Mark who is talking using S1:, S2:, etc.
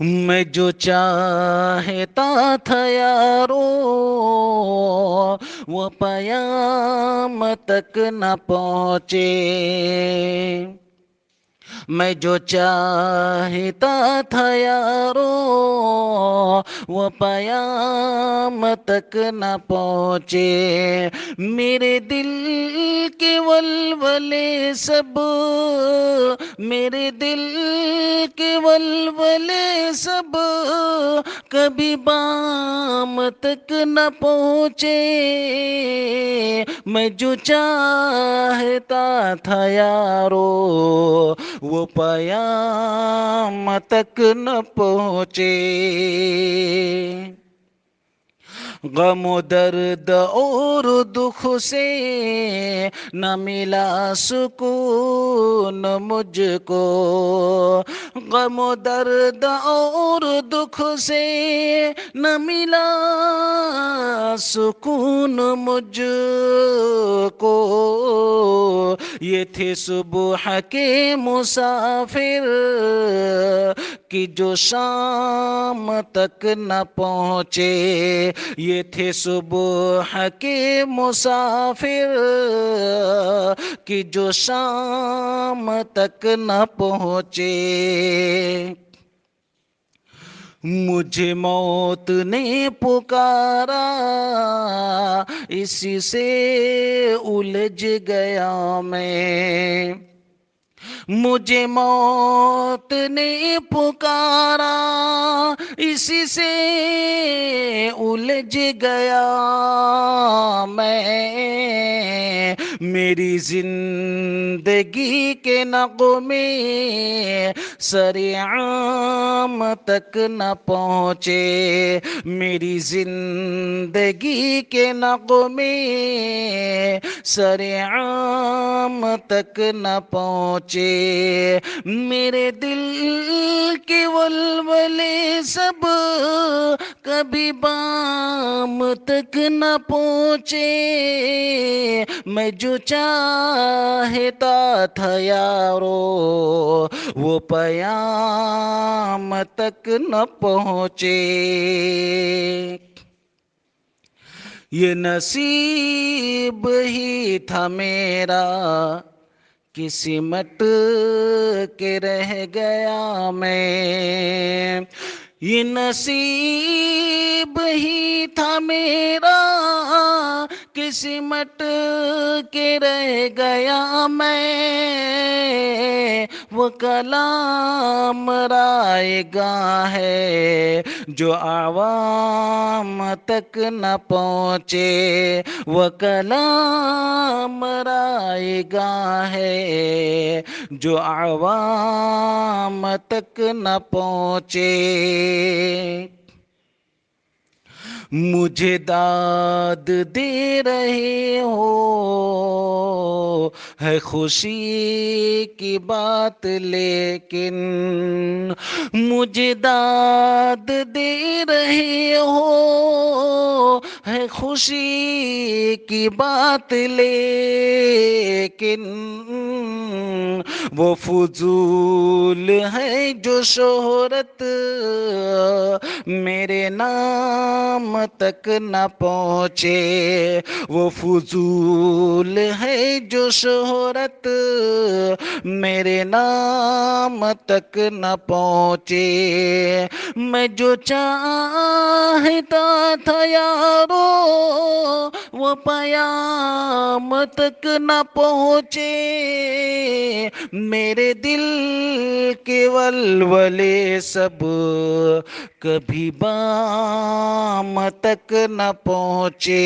S1: میں جو چاہتا تھا یارو وہ پیام تک نہ پہنچے، میں جو چاہتا تھا یارو وہ پیام تک نہ پہنچے، میرے دل کے ولولے سب، میرے دل کے ولولے سب کبھی بام تک نہ پہنچے، میں جو چاہتا تھا یارو وہ پیام تک نہ پہنچے، غم و درد اور دکھ سے نہ ملا سکون مجھ کو، غم و درد اور دکھ سے نہ ملا سکون مجھ کو، یہ تھے صبح کے مسافر کہ جو شام تک نہ پہنچے، یہ تھے صبح کے مسافر کہ جو شام تک نہ پہنچے، مجھے موت نے پکارا اسی سے الجھ گیا میں، مجھے موت نے پکارا اسی سے الجھ گیا میں، میری زندگی کے نغمے سرعام تک نہ پہنچے، میری زندگی کے نغمے سرعام تک نہ پہنچے، میرے دل کے ولولے سب کبھی بام تک نہ پہنچے، میں جو چاہتا تھا یارو وہ پیام تک نہ پہنچے، یہ نصیب ہی تھا میرا کہ سمٹ کے رہ گیا میں، یہ نصیب ہی تھا میرا کہ سمٹ کے رہ گیا میں، وہ کلام رائے گاہ ہے جو عوام تک نہ پہنچے، وہ کلام رائے گاہ ہے جو عوام تک نہ پہنچے، مجھے داد دے رہے ہو ہے خوشی کی بات لیکن، مجھے داد دے رہے ہو ہے خوشی کی بات لیکن، وہ فضول ہے جو شہرت میرے نام تک نہ پہنچے، وہ فضول ہے جو شہرت میرے نام تک نہ پہنچے، میں جو چاہتا تھا یارو وہ پیام تک نہ پہنچے، میرے دل کے ولولے سب کبھی بام تک نہ پہنچے۔